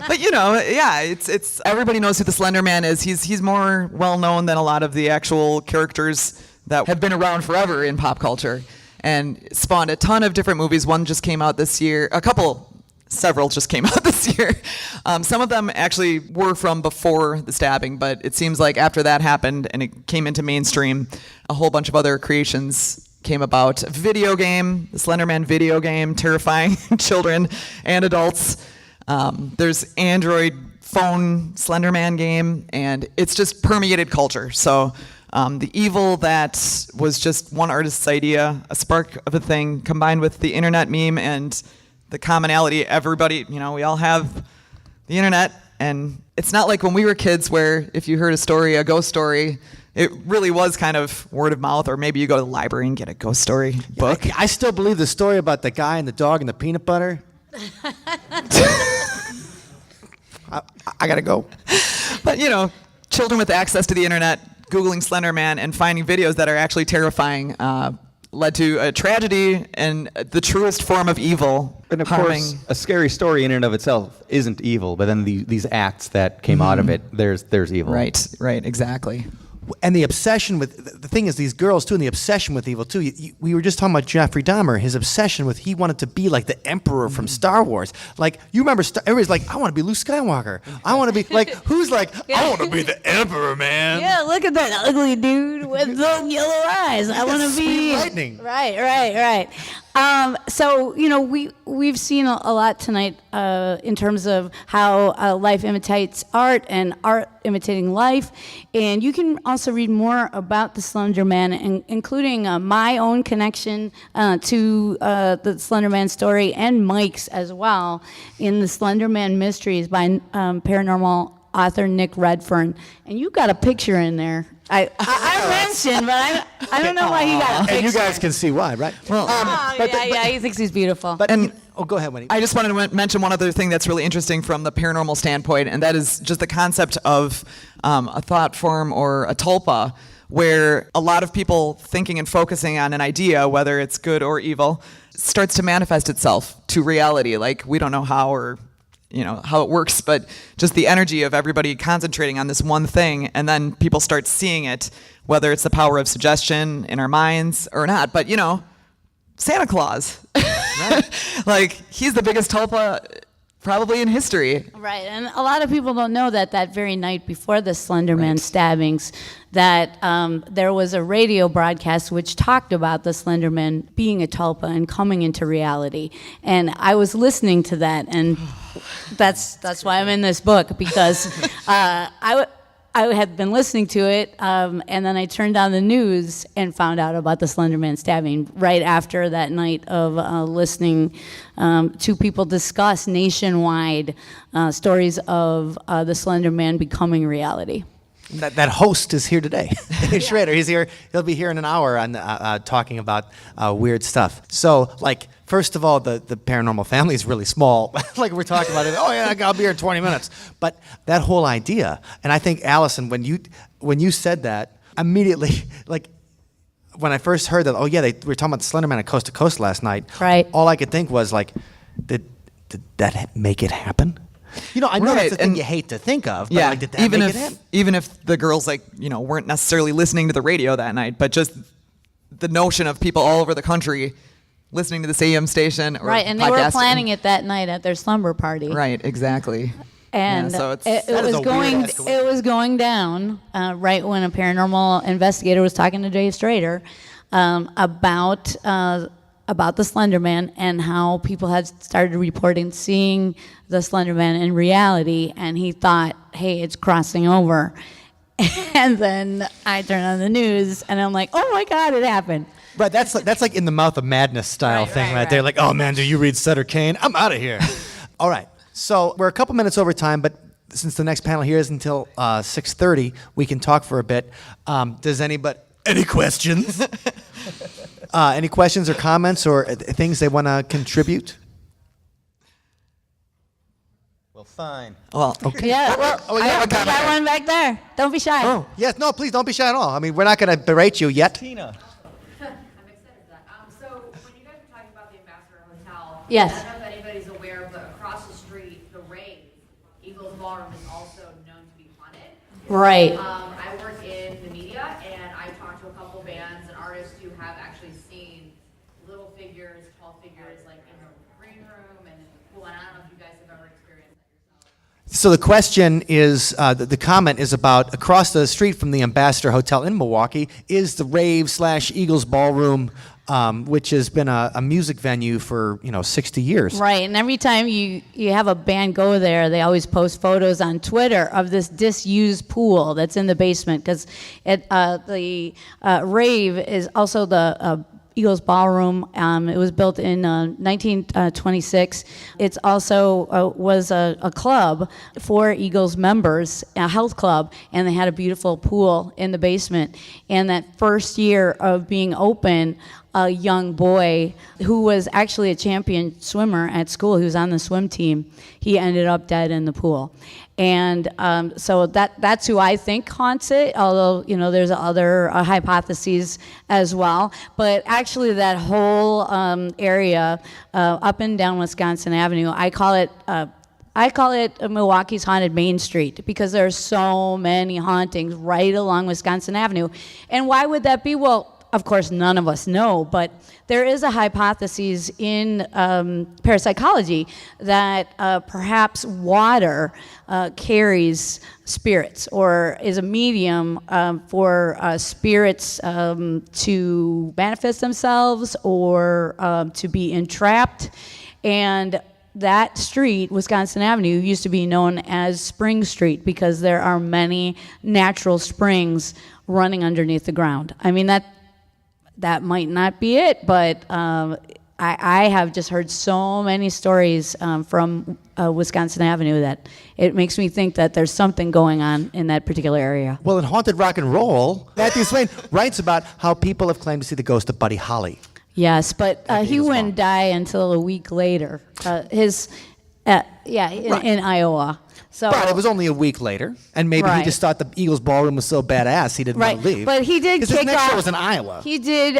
But it's everybody knows who the Slender Man is. He's more well known than a lot of the actual characters that have been around forever in pop culture, and spawned a ton of different movies. One just came out this year. Several just came out this year. Some of them actually were from before the stabbing, but it seems like after that happened and it came into mainstream, a whole bunch of other creations came about. A video game, the Slenderman video game, terrifying children and adults. There's Android phone Slenderman game, and it's just permeated culture. So the evil that was just one artist's idea, a spark of a thing, combined with the internet meme and the commonality, everybody, we all have the internet, and it's not like when we were kids where if you heard a story, a ghost story, it really was kind of word of mouth, or maybe you go to the library and get a ghost story book. I still believe the story about the guy and the dog and the peanut butter. I gotta go. But children with access to the internet, Googling Slenderman and finding videos that are actually terrifying, led to a tragedy and the truest form of evil. And of course, a scary story in and of itself isn't evil, but then these acts that came out of it, there's evil. Right, exactly. And the obsession with, the thing is, these girls too, and the obsession with evil too. We were just talking about Jeffrey Dahmer, his obsession with, he wanted to be like the Emperor from Star Wars. Like, you remember, everybody's like, I want to be Luke Skywalker. I want to be, like, who's like, I want to be the Emperor, man. Yeah, look at that ugly dude with the yellow eyes. I want to be. Lightning. Right. So, we've seen a lot tonight in terms of how life imitates art and art imitating life. And you can also read more about the Slender Man, including my own connection to the Slender Man story and Mike's as well, in the Slender Man Mysteries by paranormal author Nick Redfern. And you got a picture in there. I mentioned, but I don't know why he got a picture. And you guys can see why, right? Well, he thinks he's beautiful. Go ahead, Wendy. I just wanted to mention one other thing that's really interesting from the paranormal standpoint, and that is just the concept of a thought form or a tulpa, where a lot of people thinking and focusing on an idea, whether it's good or evil, starts to manifest itself to reality. Like, we don't know how or how it works, but just the energy of everybody concentrating on this one thing, and then people start seeing it, whether it's the power of suggestion in our minds or not. But Santa Claus, like he's the biggest tulpa probably in history. Right, and a lot of people don't know that very night before the Slenderman stabbings, that there was a radio broadcast which talked about the Slenderman being a tulpa and coming into reality. And I was listening to that, and that's why I'm in this book, because I had been listening to it, and then I turned on the news and found out about the Slenderman stabbing right after that night of listening to people discuss nationwide stories of the Slenderman becoming reality. That host is here today. Dave Schrader, he's here. He'll be here in an hour on talking about weird stuff. So, first of all, the paranormal family is really small. Like we're talking about it. Oh yeah, I'll be here in 20 minutes. But that whole idea, and I think Allison, when you said that, immediately, when I first heard that, oh yeah, we were talking about the Slenderman at Coast to Coast last night. Right. All I could think was did that make it happen? I know that's the thing you hate to think of, but did that make it happen? Even if the girls weren't necessarily listening to the radio that night, but just the notion of people all over the country listening to this AM station or right, and they were planning it that night at their slumber party. Right, exactly. And so it was going down right when a paranormal investigator was talking to Dave Schrader about the Slenderman and how people had started reporting seeing the Slenderman in reality, and he thought, hey, it's crossing over. And then I turn on the news, and I'm like, oh my God, it happened. Right, that's like in the Mouth of Madness style thing right there. Like, oh man, do you read Sutter Kane? I'm out of here. All right, so we're a couple minutes over time, but since the next panel here is until 6:30, we can talk for a bit. Does anybody any questions? Any questions or comments or things they want to contribute? Well, fine. Well, okay. Yeah, I got one back there. Don't be shy. Oh, yes. No, please don't be shy at all. I mean, we're not going to berate you yet. Tina. I'm excited for that. So when you guys were talking about the Ambassador Hotel, Yes. I don't know if anybody's aware, but across the street, the Rave, Eagles Ballroom, is also known to be haunted. Right. I work in the media, and I talked to a couple bands and artists who have actually seen little figures, tall figures, in the green room and in the pool. And I don't know if you guys have ever experienced that yourself. So the question is, the comment is about across the street from the Ambassador Hotel in Milwaukee is the Rave / Eagles Ballroom, which has been a music venue for 60 years. Right, and every time you have a band go there, they always post photos on Twitter of this disused pool that's in the basement, because the Rave is also the Eagles Ballroom. It was built in 1926. It's also was a club for Eagles members, a health club, and they had a beautiful pool in the basement. And that first year of being open, a young boy who was actually a champion swimmer at school, he was on the swim team, he ended up dead in the pool. And so that's who I think haunts it, although, there's other hypotheses as well. But actually that whole area up and down Wisconsin Avenue, I call it Milwaukee's haunted Main Street, because there are so many hauntings right along Wisconsin Avenue. And why would that be? Well, of course, none of us know, but there is a hypothesis in parapsychology that perhaps water carries spirits, or is a medium for spirits to manifest themselves or to be entrapped. And that street, Wisconsin Avenue, used to be known as Spring Street, because there are many natural springs running underneath the ground. I mean, that might not be it, but I have just heard so many stories from Wisconsin Avenue that it makes me think that there's something going on in that particular area. Well, in Haunted Rock and Roll, Matthew Swain writes about how people have claimed to see the ghost of Buddy Holly. Yes, but he wouldn't die until a week later. In Iowa. So, but it was only a week later, and maybe he just thought the Eagles Ballroom was so badass he didn't want to leave. But he did kick his next off. show was in Iowa. He did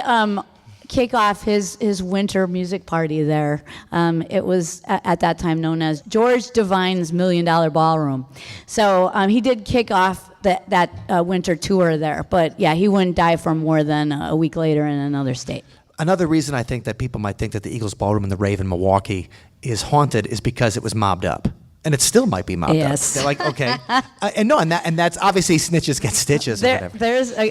kick off his winter music party there. It was at that time known as George Devine's $1 Million Ballroom. So he did kick off that winter tour there. But yeah, he wouldn't die for more than a week later in another state. Another reason I think that people might think that the Eagles Ballroom in the Rave in Milwaukee is haunted is because it was mobbed up. And it still might be mobbed up. They're like, okay. And that's obviously snitches get stitches or whatever.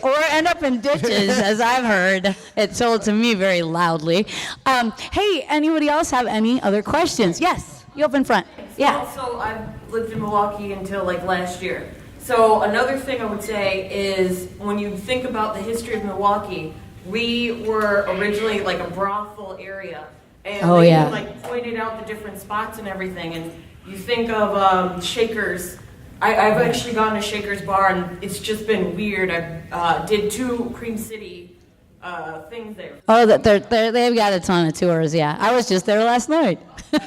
Or end up in ditches, as I've heard. It's told to me very loudly. Hey, anybody else have any other questions? Yes, you up in front. Yeah. So I've lived in Milwaukee until like last year. So another thing I would say is when you think about the history of Milwaukee, we were originally like a brothel area. And they like pointed out the different spots and everything. And you think of Shakers. I've actually gone to Shakers Bar, and it's just been weird. I did 2 Cream City things there. Oh, they've got a ton of tours, yeah. I was just there last night. For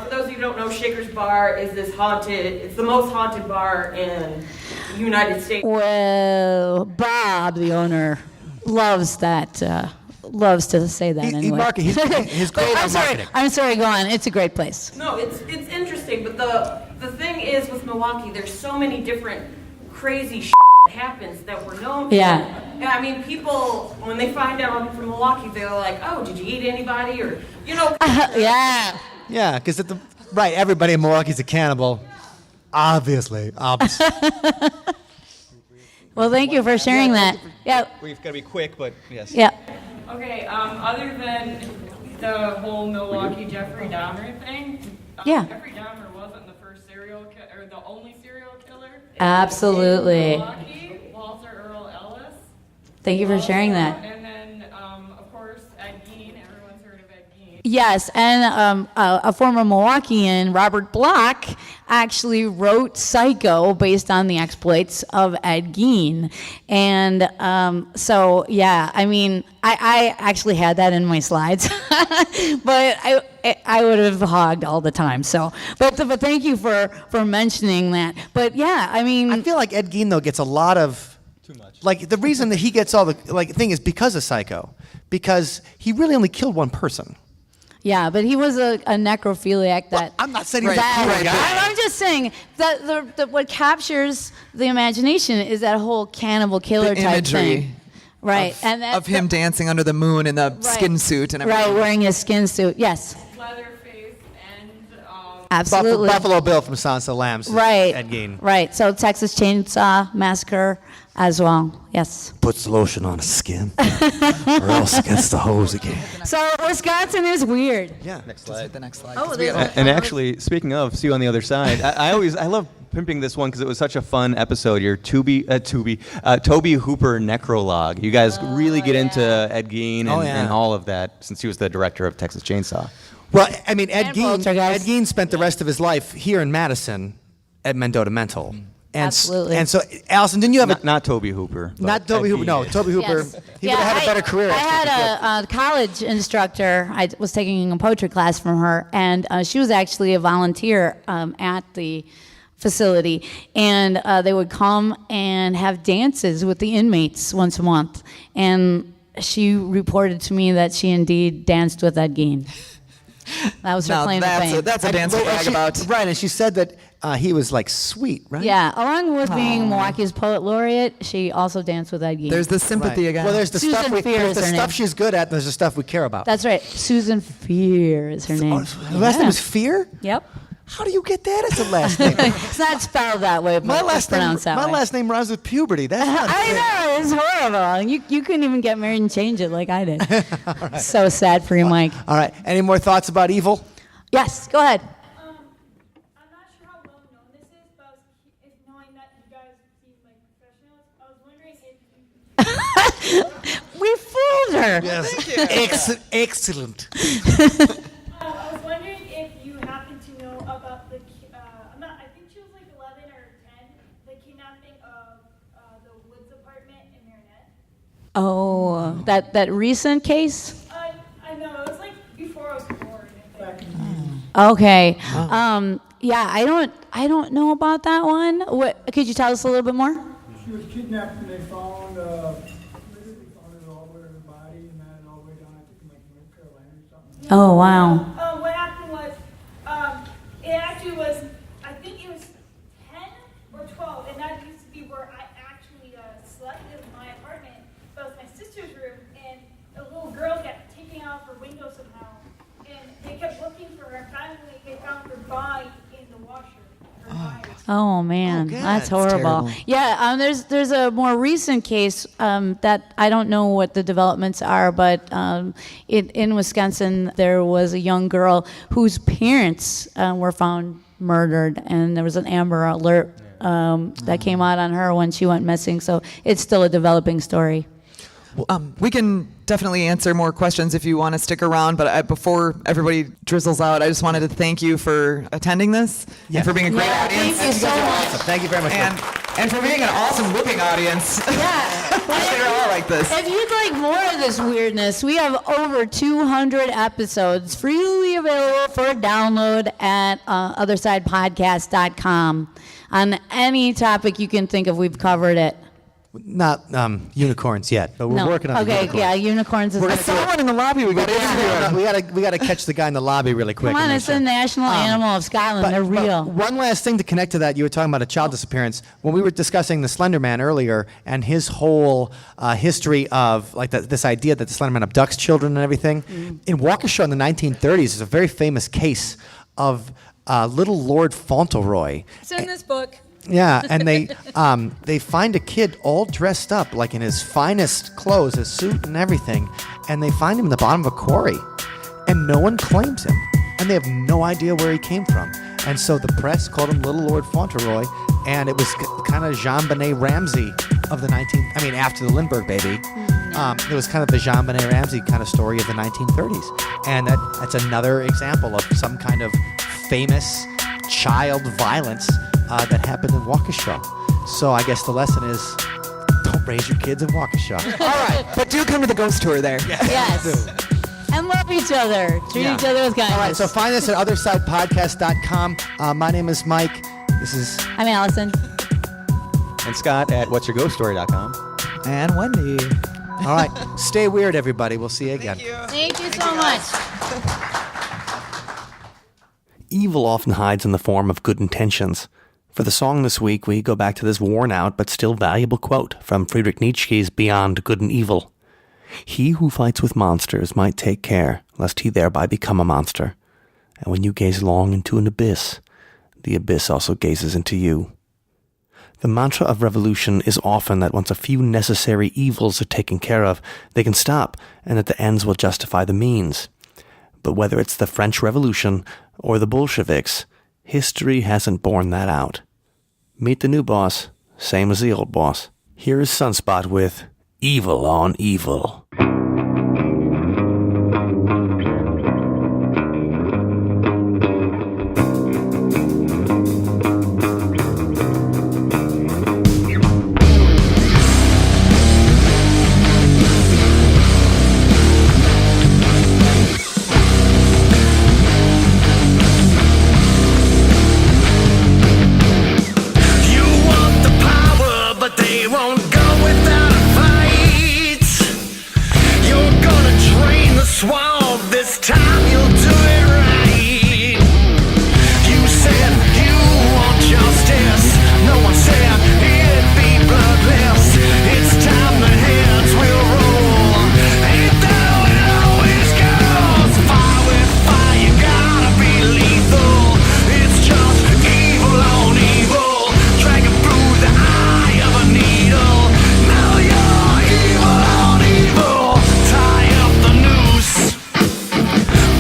those of you who don't know, Shakers Bar is it's the most haunted bar in the United States. Well, Bob, the owner, loves that. Loves to say that anyway. He's great at marketing. I'm sorry, go on. It's a great place. No, it's interesting, but the thing is with Milwaukee, there's so many different crazy shit that happens that we're known for. Yeah. I mean, people, when they find out I'm from Milwaukee, they're like, oh, did you eat anybody? Or, you know. Yeah. Yeah, because everybody in Milwaukee's a cannibal. Obviously. Well, thank you for sharing that. Yeah. We've got to be quick, but yes. Yeah. Okay, other than the whole Milwaukee Jeffrey Dahmer thing, Jeffrey Dahmer wasn't the first or the only serial killer. Absolutely. In Milwaukee, Walter Earl Ellis. Thank you for sharing that. And then, of course, Ed Gein. Everyone's heard of Ed Gein. Yes, and a former Milwaukeean, Robert Block, actually wrote Psycho based on the exploits of Ed Gein. And so, yeah, I mean, I actually had that in my slides, but I would have hogged all the time. So, but thank you for mentioning that. But yeah, I mean, I feel like Ed Gein though gets a lot of too much. Like the reason that he gets all the thing is because of Psycho, because he really only killed one person. Yeah, but he was a necrophiliac. I'm not saying he's a cool guy. I'm just saying that what captures the imagination is that whole cannibal killer type imagery thing. Right. Of him dancing under the moon in the skin suit and everything. Right, wearing his skin suit. Yes. Leatherface and Absolutely. Buffalo Bill from Silence of the Lambs. Right. Ed Gein. Right. So Texas Chainsaw Massacre as well. Yes. Puts lotion on his skin, or else gets the hose again. So Wisconsin is weird. Yeah. Next slide. The next slide. Oh, And actually, speaking of, see you on the other side. I love pimping this one because it was such a fun episode. Your Toby Hooper necrolog. You guys really get into Ed Gein and all of that since he was the director of Texas Chainsaw. Well, I mean, Ed Poltergeist. Gein spent the rest of his life here in Madison at Mendota Mental. And Absolutely. And so, Allison, didn't you have Not Toby Hooper. Not Toby Hooper. No, Toby Hooper. Yes. He would have had a better career. I had a college instructor. I was taking a poetry class from her, and she was actually a volunteer at the facility. And they would come and have dances with the inmates once a month. And she reported to me that she indeed danced with Ed Gein. That was her claim to fame. That's a dance to brag about. Right, and she said that he was like sweet, right? Yeah, along with being Milwaukee's poet laureate, she also danced with Ed Gein. There's the sympathy again. Well, there's the Susan stuff Fear there's is the her stuff name. she's good at, and there's the stuff we care about. That's right. Susan Fear is her name. Her last name is Fear? Yep. How do you get that as a last name? It's not spelled that way, but it's pronounced that way. My last name rhymes with puberty. That's not I fair. know, it's horrible. You couldn't even get married and change it like I did. So sad for you, Mike. All right. Any more thoughts about evil? Yes, go ahead. I'm not sure how well known this is, but knowing that you guys seem like professionals, I was wondering if you... We fooled her. Yes. Excellent. I was wondering if you happen to know about the... I think she was like 11 or 10, the kidnapping of the Woods apartment in Marinette. Oh, that recent case? I know, it was like before I was born. Okay. Yeah, I don't know about that one. What could you tell us a little bit more? She was kidnapped and they found her all the way in the body and then all the way Oh, wow. What happened was, it actually was, I think it was 10 or 12, and that used to be where I actually slept in my apartment. That was my sister's room, and a little girl got taken out of her window somehow, and they kept looking for her, and finally they found her body in the washer. Oh man, that's horrible. terrible. Yeah, there's a more recent case that I don't know what the developments are, but in Wisconsin there was a young girl whose parents were found murdered, and there was an Amber Alert that came out on her when she went missing. So it's still a developing story. We can definitely answer more questions if you want to stick around, but before everybody drizzles out, I just wanted to thank you for attending this and for being a great audience. Thank you so much. Thank you very much. And for being an awesome whooping audience. Yeah. They're all like this. If you'd like more of this weirdness, we have over 200 episodes freely available for download at othersidepodcast.com. On any topic you can think of, we've covered it. Not unicorns yet, but we're working on the unicorns. Yeah, unicorns is I saw one in the lobby. We got We got to catch the guy in the lobby really quick. Come on, it's the national animal of Scotland. They're real. One last thing to connect to that, you were talking about a child disappearance. When we were discussing the Slenderman earlier and his whole history of like this idea that the Slenderman abducts children and everything, in Waukesha in the 1930s, is a very famous case of little Lord Fauntleroy. It's in this book. Yeah, and they find a kid all dressed up, like in his finest clothes, his suit and everything, and they find him in the bottom of a quarry, and no one claims him, and they have no idea where he came from. And so the press called him Little Lord Fauntleroy, and it was kind of Jean-Benet Ramsey of the after the Lindbergh baby. It was kind of the Jean-Benet Ramsey kind of story of the 1930s. And that's another example of some kind of famous child violence that happened in Waukesha. So I guess the lesson is, don't raise your kids in Waukesha. All right, but do come to the ghost tour there. Yes. And love each other. Treat each other with kindness. All right, so find us at othersidepodcast.com. My name is Mike. I'm Allison. And Scott at whatsyourghoststory.com. And Wendy. All right, stay weird, everybody. We'll see you again. Thank you so much. Evil often hides in the form of good intentions. For the song this week, we go back to this worn-out but still valuable quote from Friedrich Nietzsche's Beyond Good and Evil. He who fights with monsters might take care, lest he thereby become a monster. And when you gaze long into an abyss, the abyss also gazes into you. The mantra of revolution is often that once a few necessary evils are taken care of, they can stop, and that the ends will justify the means. But whether it's the French Revolution or the Bolsheviks, history hasn't borne that out. Meet the new boss, same as the old boss. Here is Sunspot with Evil on Evil.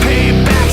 Payback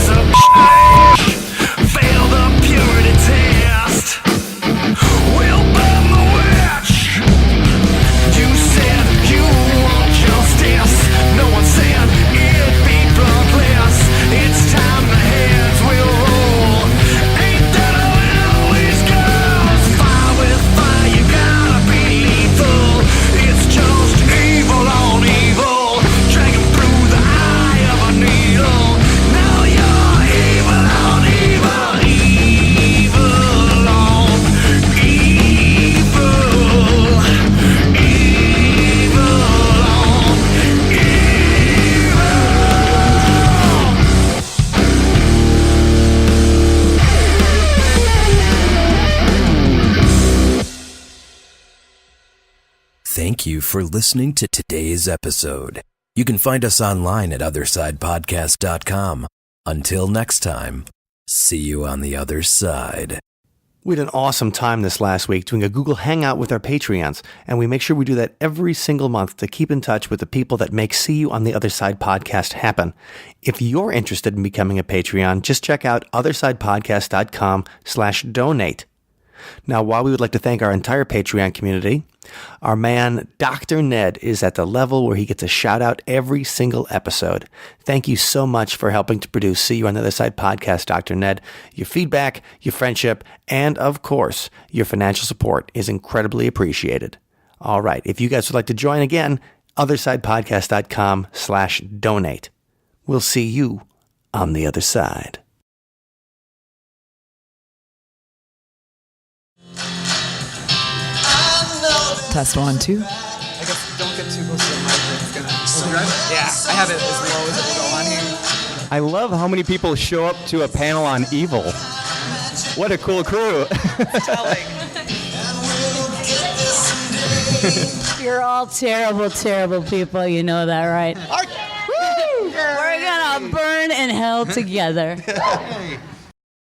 thank you for listening to today's episode. You can find us online at othersidepodcast.com. Until next time, see you on the other side. We had an awesome time this last week doing a Google Hangout with our Patreons, and we make sure we do that every single month to keep in touch with the people that make See You on the Other Side podcast happen. If you're interested in becoming a Patreon, just check out othersidepodcast.com/donate. Now, while we would like to thank our entire Patreon community, our man, Dr. Ned, is at the level where he gets a shout out every single episode. Thank you so much for helping to produce See You on the Other Side podcast, Dr. Ned. Your feedback, your friendship, and of course, your financial support is incredibly appreciated. All right. If you guys would like to join again, othersidepodcast.com/donate. We'll see you on the other side. Test 1, 2. I guess don't get too close to the mic. It's gonna. Yeah, I have it as low as it will go on here. I love how many people show up to a panel on evil. What a cool crew. You're all terrible, terrible people. You know that, right? Woo! We're gonna burn in hell together.